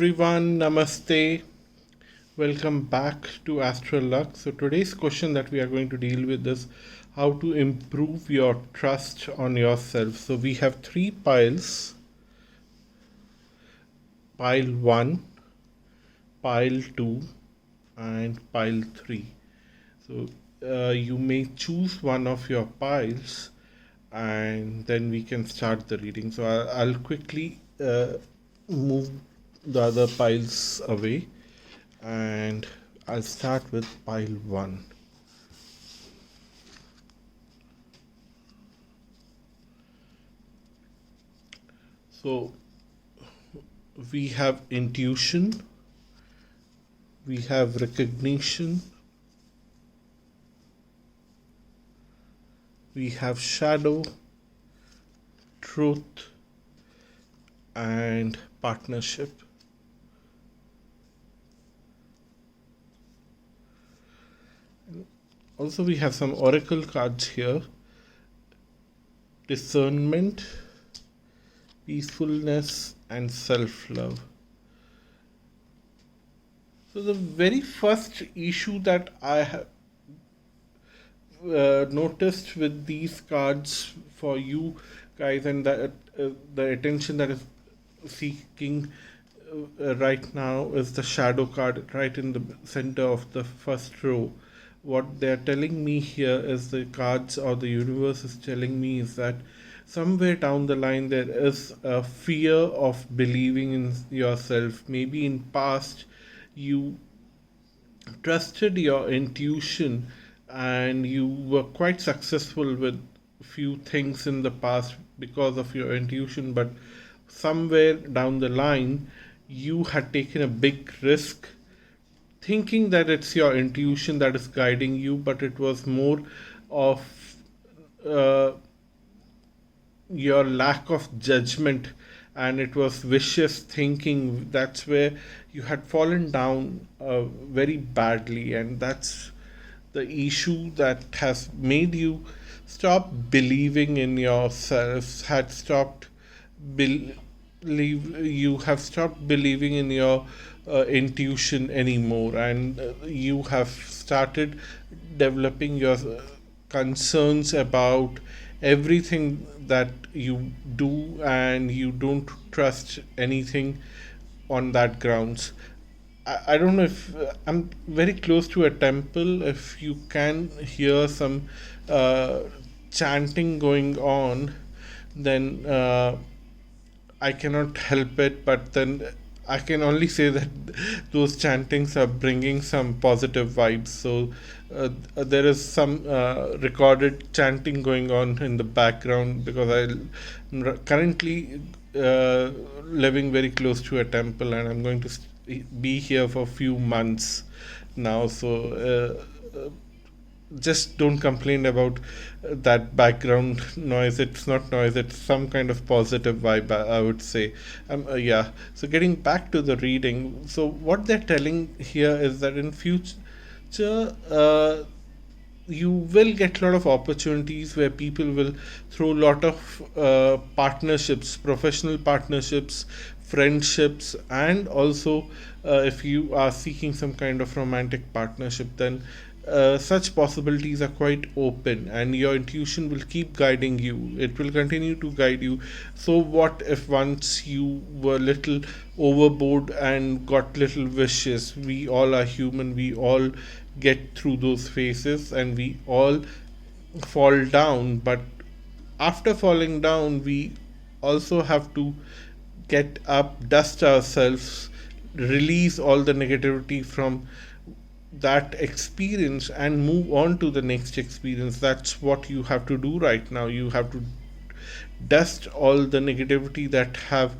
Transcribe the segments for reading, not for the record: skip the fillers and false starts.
everyone, namaste. Welcome back to Astral Luck. So, today's question that we are going to deal with is how to improve your trust on yourself. So, we have three piles: pile 1, pile 2, and pile 3. So, you may choose one of your piles and then we can start the reading. So, I'll quickly move the other piles away and I'll start with pile 1. So we have intuition, we have recognition, we have shadow, truth, and partnership. Also, we have some oracle cards here: discernment, peacefulness, and self-love. So the very first issue that I have noticed with these cards for you guys, and the attention that is seeking right now, is the shadow card right in the center of the first row. What they're telling me here is, the cards or the universe is telling me, is that somewhere down the line there is a fear of believing in yourself. Maybe in past you trusted your intuition and you were quite successful with few things in the past because of your intuition, but somewhere down the line you had taken a big risk thinking that it's your intuition that is guiding you, but it was more of uh, your lack of judgment, and it was vicious thinking. That's where you had fallen down very badly, and that's the issue that has made you stop believing in yourself, had stopped believe you have stopped believing in your intuition anymore, and you have started developing your concerns about everything that you do, and you don't trust anything on that grounds. I don't know if I'm very close to a temple. If you can hear some uh, chanting going on, then I cannot help it, but then I can only say that those chantings are bringing some positive vibes. So there is some recorded chanting going on in the background, because I'm currently living very close to a temple, and I'm going to be here for a few months now. So just don't complain about that background noise. It's not noise, it's some kind of positive vibe, I would say. Yeah, so getting back to the reading, so what they're telling here is that in future you will get a lot of opportunities where people will throw a lot of partnerships, professional partnerships, friendships, and also if you are seeking some kind of romantic partnership, then such possibilities are quite open, and your intuition will keep guiding you. It will continue to guide you. So what if once you were little overboard and got little vicious? We all are human, we all get through those phases, and we all fall down. But after falling down, we also have to get up, dust ourselves, release all the negativity from that experience, and move on to the next experience. That's what you have to do right now. You have to dust all the negativity that have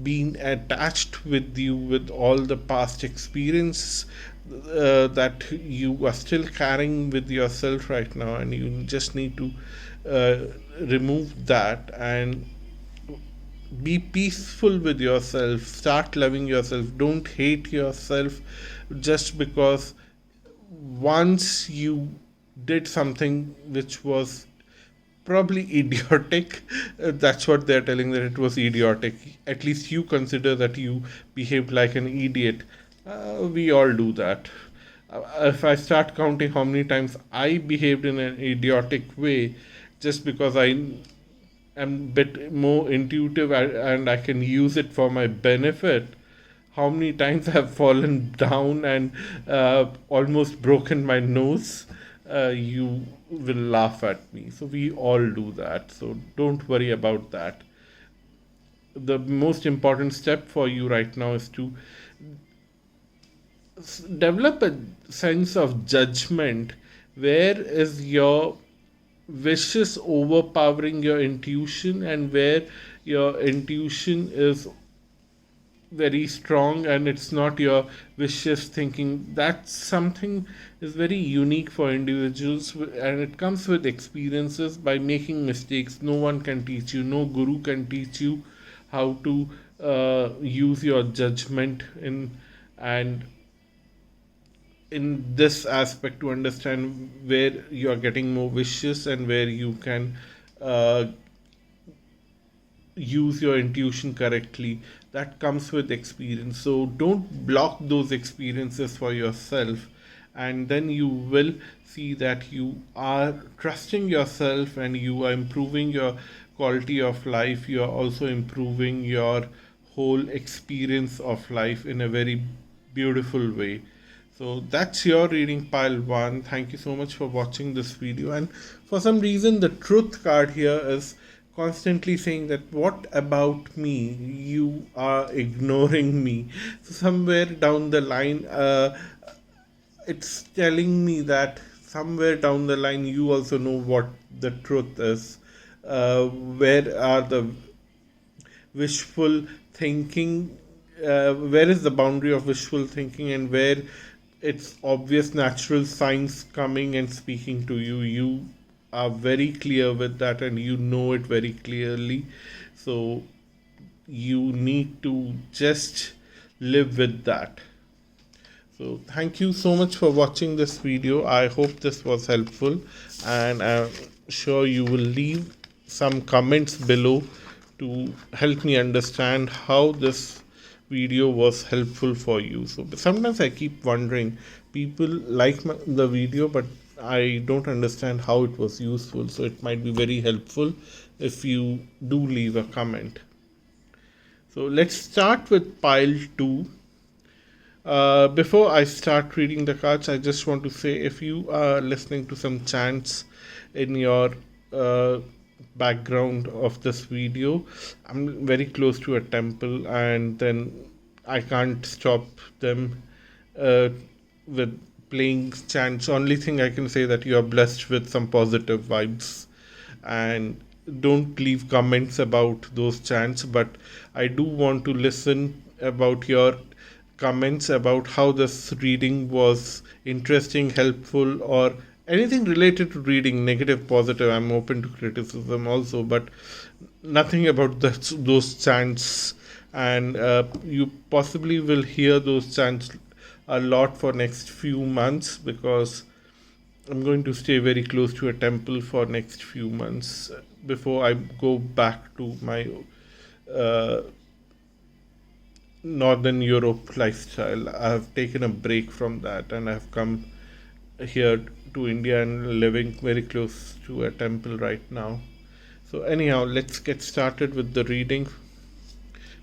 been attached with you with all the past experiences that you are still carrying with yourself right now, and you just need to remove that and be peaceful with yourself. Start loving yourself. Don't hate yourself just because once you did something which was probably idiotic. That's what they're telling, that it was idiotic. At least you consider that you behaved like an idiot. We all do that. If I start counting how many times I behaved in an idiotic way, just because I am a bit more intuitive and I can use it for my benefit, how many times I've fallen down and almost broken my nose, you will laugh at me. So we all do that. So don't worry about that. The most important step for you right now is to develop a sense of judgment. Where is your wishes overpowering your intuition, and where your intuition is very strong and it's not your vicious thinking. That's something is very unique for individuals, and it comes with experiences. By making mistakes, no one can teach you, no guru can teach you how to use your judgment and in this aspect, to understand where you are getting more vicious and where you can uh, use your intuition correctly. That comes with experience. So don't block those experiences for yourself, and then you will see that you are trusting yourself and you are improving your quality of life. You are also improving your whole experience of life in a very beautiful way. So that's your reading pile one. Thank you so much for watching this video. And for some reason, the truth card here is constantly saying that, what about me? You are ignoring me. So somewhere down the line, it's telling me that somewhere down the line, you also know what the truth is. Where are the wishful thinking? Where is the boundary of wishful thinking, and where it's obvious natural signs coming and speaking to you? You are very clear with that and you know it very clearly. So you need to just live with that. So thank you so much for watching this video. I hope this was helpful, and I'm sure you will leave some comments below to help me understand how this video was helpful for you. So sometimes I keep wondering, people like the video, but I don't understand how it was useful. So it might be very helpful if you do leave a comment. So let's start with pile 2. Before I start reading the cards, I just want to say, if you are listening to some chants in your background of this video, I'm very close to a temple, and then I can't stop them with playing chants. Only thing I can say that you are blessed with some positive vibes, and don't leave comments about those chants, but I do want to listen about your comments about how this reading was interesting, helpful, or anything related to reading, negative, positive. I'm open to criticism also, but nothing about those chants. And you possibly will hear those chants a lot for next few months, because I'm going to stay very close to a temple for next few months before I go back to my uh, Northern Europe lifestyle. I have taken a break from that and I've come here to India and living very close to a temple right now. So anyhow, let's get started with the reading.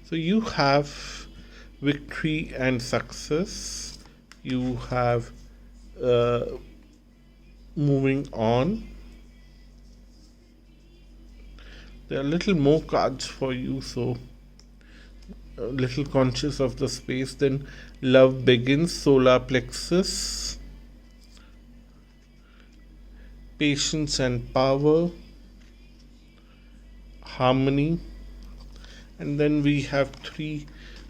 So you have victory and success. You have moving on. There are little more cards for you, so a little conscious of the space. Then love begins, solar plexus, patience and power, harmony, and then we have 3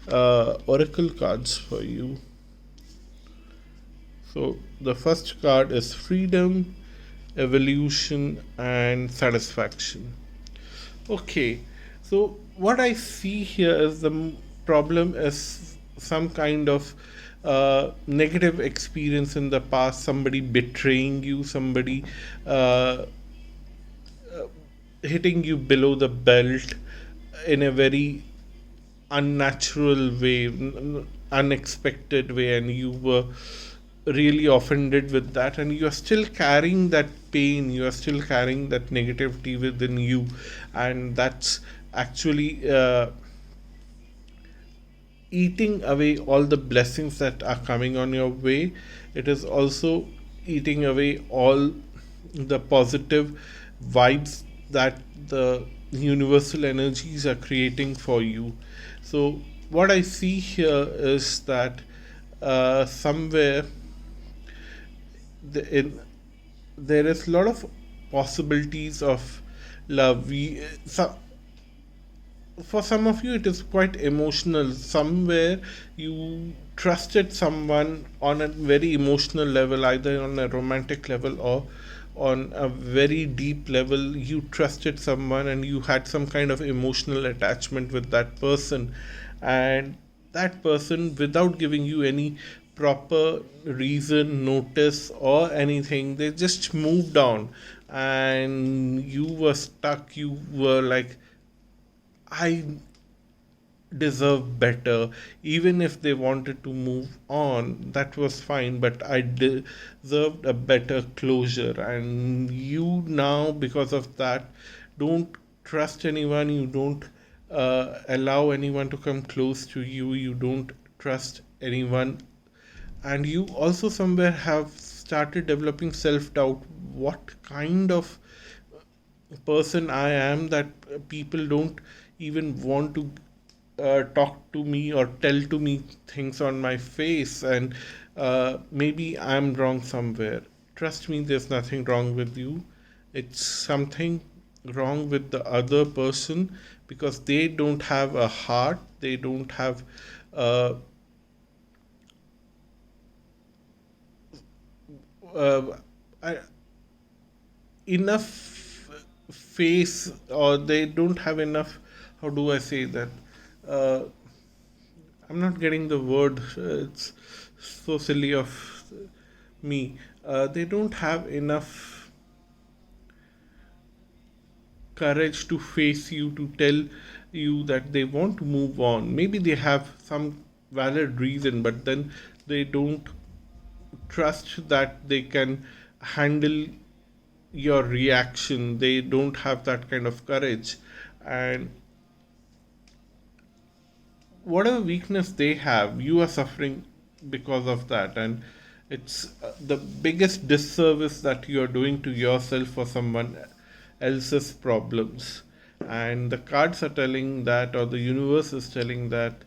oracle cards for you. So the first card is freedom, evolution, and satisfaction. Okay, so what I see here is the problem is some kind of negative experience in the past, somebody betraying you, somebody hitting you below the belt in a very unnatural way, unexpected way, and you were really offended with that, and you are still carrying that pain, you are still carrying that negativity within you, and that's actually eating away all the blessings that are coming on your way. It is also eating away all the positive vibes that the universal energies are creating for you. So, what I see here is that somewhere in, there is a lot of possibilities of love. For some of you it is quite emotional. Somewhere you trusted someone on a very emotional level, either on a romantic level or on a very deep level. You trusted someone and you had some kind of emotional attachment with that person, and that person, without giving you any proper reason, notice or anything, they just moved on, and you were stuck. You were like, I deserve better. Even if they wanted to move on, that was fine, but I deserved a better closure. And you now, because of that, don't trust anyone. You don't allow anyone to come close to you. You don't trust anyone. And you also somewhere have started developing self doubt. What kind of person I am that people don't even want to talk to me or tell to me things on my face, and maybe I'm wrong somewhere. Trust me, there's nothing wrong with you. It's something wrong with the other person, because they don't have a heart, they don't have uh, uh, I, enough face, or they don't have enough, how do I say that, uh, I'm not getting the word, it's so silly of me. They don't have enough courage to face you, to tell you that they want to move on. Maybe they have some valid reason, but then they don't trust that they can handle your reaction. They don't have that kind of courage, and whatever weakness they have, you are suffering because of that. And it's the biggest disservice that you are doing to yourself for someone else's problems. And the cards are telling that, or the universe is telling that,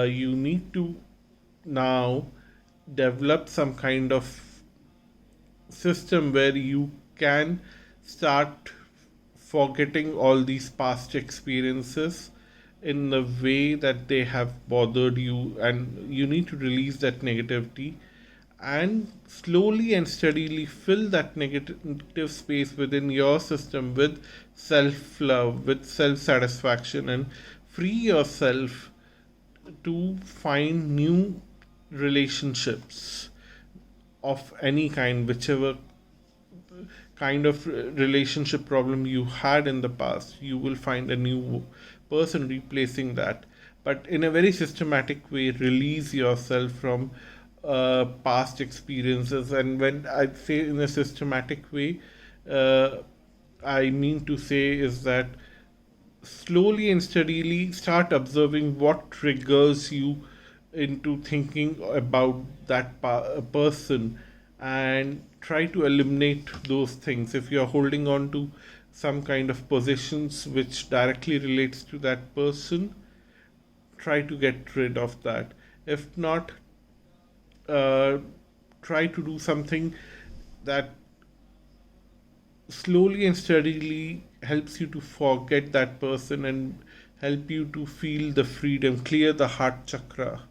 you need to now develop some kind of system where you can start forgetting all these past experiences in the way that they have bothered you, and you need to release that negativity and slowly and steadily fill that negative space within your system with self love, with self satisfaction, and free yourself to find new relationships of any kind, whichever kind of relationship problem you had in the past. You will find a new person replacing that, but in a very systematic way. Release yourself from past experiences. And when I say in a systematic way, uh, I mean to say is that slowly and steadily start observing what triggers you into thinking about that person, and try to eliminate those things. If you're holding on to some kind of positions which directly relates to that person, try to get rid of that. If not, uh, try to do something that slowly and steadily helps you to forget that person and help you to feel the freedom, clear the heart chakra,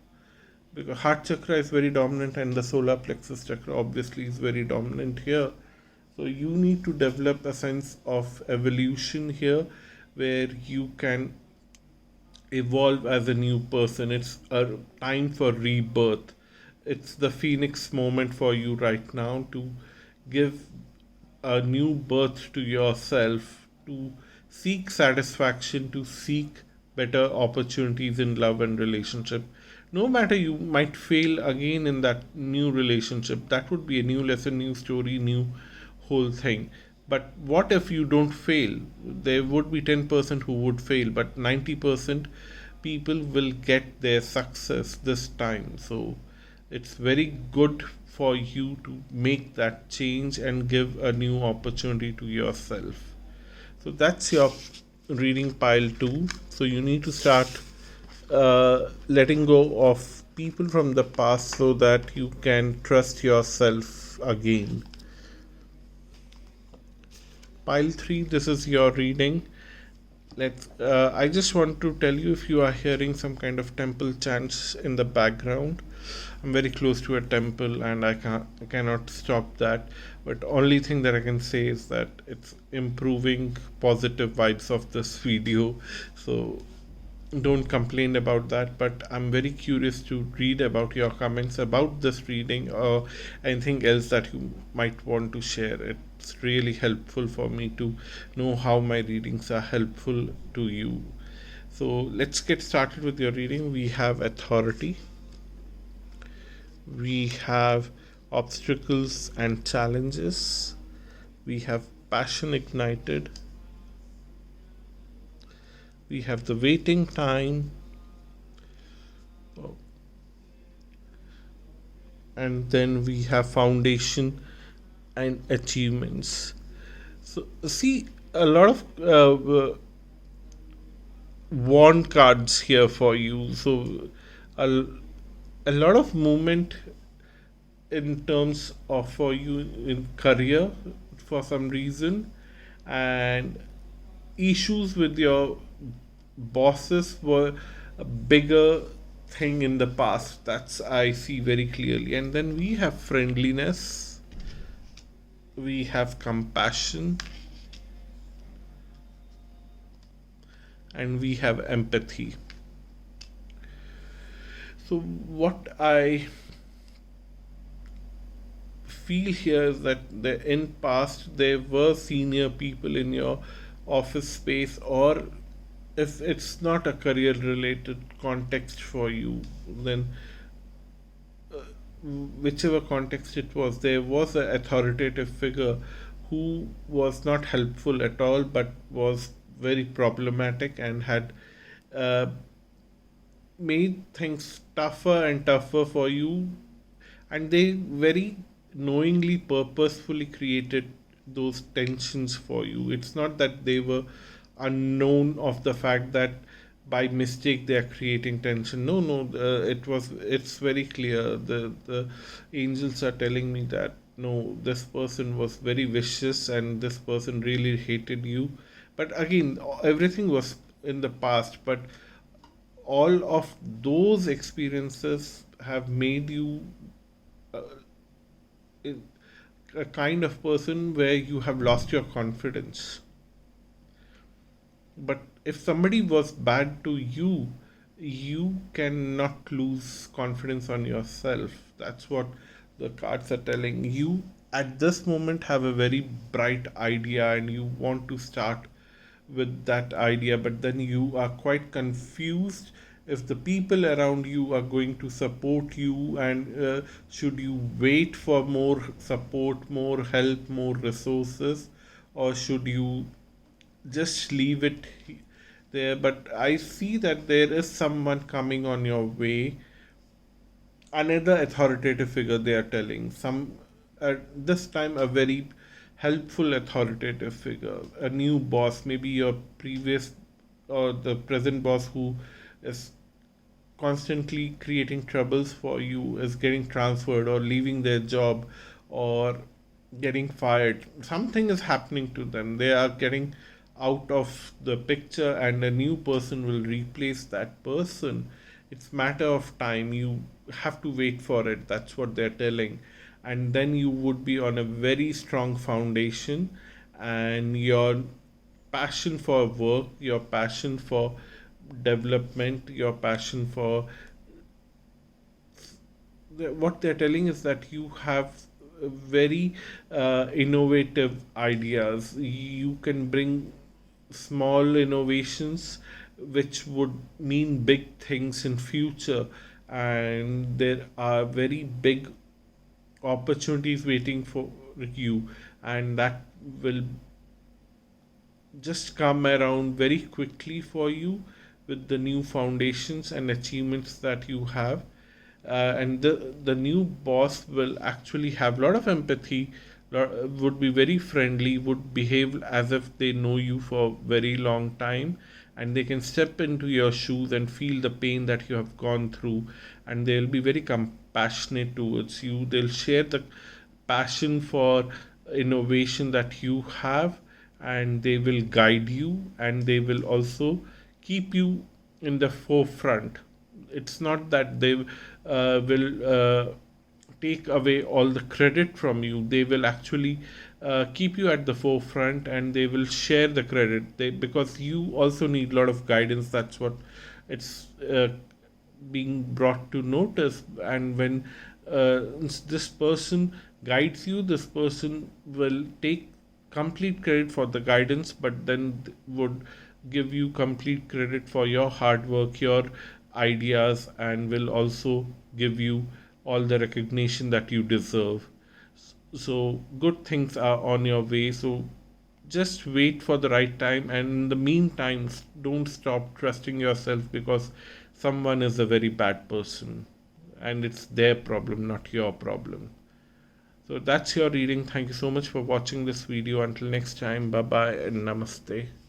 because heart chakra is very dominant and the solar plexus chakra obviously is very dominant here. So you need to develop a sense of evolution here, where you can evolve as a new person. It's a time for rebirth. It's the phoenix moment for you right now to give a new birth to yourself, to seek satisfaction, to seek better opportunities in love and relationship. No matter, you might fail again in that new relationship. That would be a new lesson, new story, new whole thing. But what if you don't fail? There would be 10% who would fail, but 90% people will get their success this time. So it's very good for you to make that change and give a new opportunity to yourself. So that's your reading pile 2. So you need to start letting go of people from the past so that you can trust yourself again. Pile 3, this is your reading. I just want to tell you, if you are hearing some kind of temple chants in the background, I'm very close to a temple and I cannot stop that. But only thing that I can say is that it's improving positive vibes of this video. So don't complain about that, but I'm very curious to read about your comments about this reading or anything else that you might want to share. It's really helpful for me to know how my readings are helpful to you. So let's get started with your reading. We have authority, we have obstacles and challenges, we have passion ignited, we have the waiting time, and then we have foundation and achievements. So see, a lot of wand cards here for you. So a, a lot of movement in terms of for you in career for some reason, and issues with your bosses were a bigger thing in the past. That's I see very clearly. And then we have friendliness, we have compassion, and we have empathy. So what I feel here is that in past there were senior people in your office space, or if it's not a career related context for you, then whichever context it was, there was an authoritative figure who was not helpful at all but was very problematic and had uh, made things tougher and tougher for you, and they very knowingly, purposefully created those tensions for you. It's not that they were unknown of the fact that by mistake they are creating tension. No, no, it's very clear. The angels are telling me that no, this person was very vicious and this person really hated you. But again, everything was in the past, but all of those experiences have made you uh, a kind of person where you have lost your confidence. But if somebody was bad to you, you cannot lose confidence on yourself. That's what the cards are telling you. At this moment, have a very bright idea and you want to start with that idea, but then you are quite confused if the people around you are going to support you, and should you wait for more support, more help, more resources, or should you just leave it there. But I see that there is someone coming on your way, another authoritative figure, they are telling some this time a very helpful authoritative figure, a new boss, maybe your previous or the present boss who is constantly creating troubles for you, is getting transferred or leaving their job or getting fired. Something is happening to them, they are getting out of the picture and a new person will replace that person. It's matter of time, you have to wait for it. That's what they're telling. And then you would be on a very strong foundation, and your passion for work, your passion for development, your passion for what they're telling is that you have very innovative ideas. You can bring small innovations which would mean big things in future, and there are very big opportunities waiting for you, and that will just come around very quickly for you with the new foundations and achievements that you have. And the new boss will actually have a lot of empathy, would be very friendly, would behave as if they know you for a very long time, and they can step into your shoes and feel the pain that you have gone through, and they'll be very compassionate towards you. They'll share the passion for innovation that you have, and they will guide you, and they will also keep you in the forefront. It's not that they will take away all the credit from you. They will actually keep you at the forefront, and they will share the credit, because you also need a lot of guidance. That's what it's being brought to notice. And when this person guides you, this person will take complete credit for the guidance, but then would give you complete credit for your hard work, your ideas, and will also give you all the recognition that you deserve. So good things are on your way. So just wait for the right time, and in the meantime, don't stop trusting yourself, because someone is a very bad person, and it's their problem, not your problem. So that's your reading. Thank you so much for watching this video. Until next time, bye bye and namaste.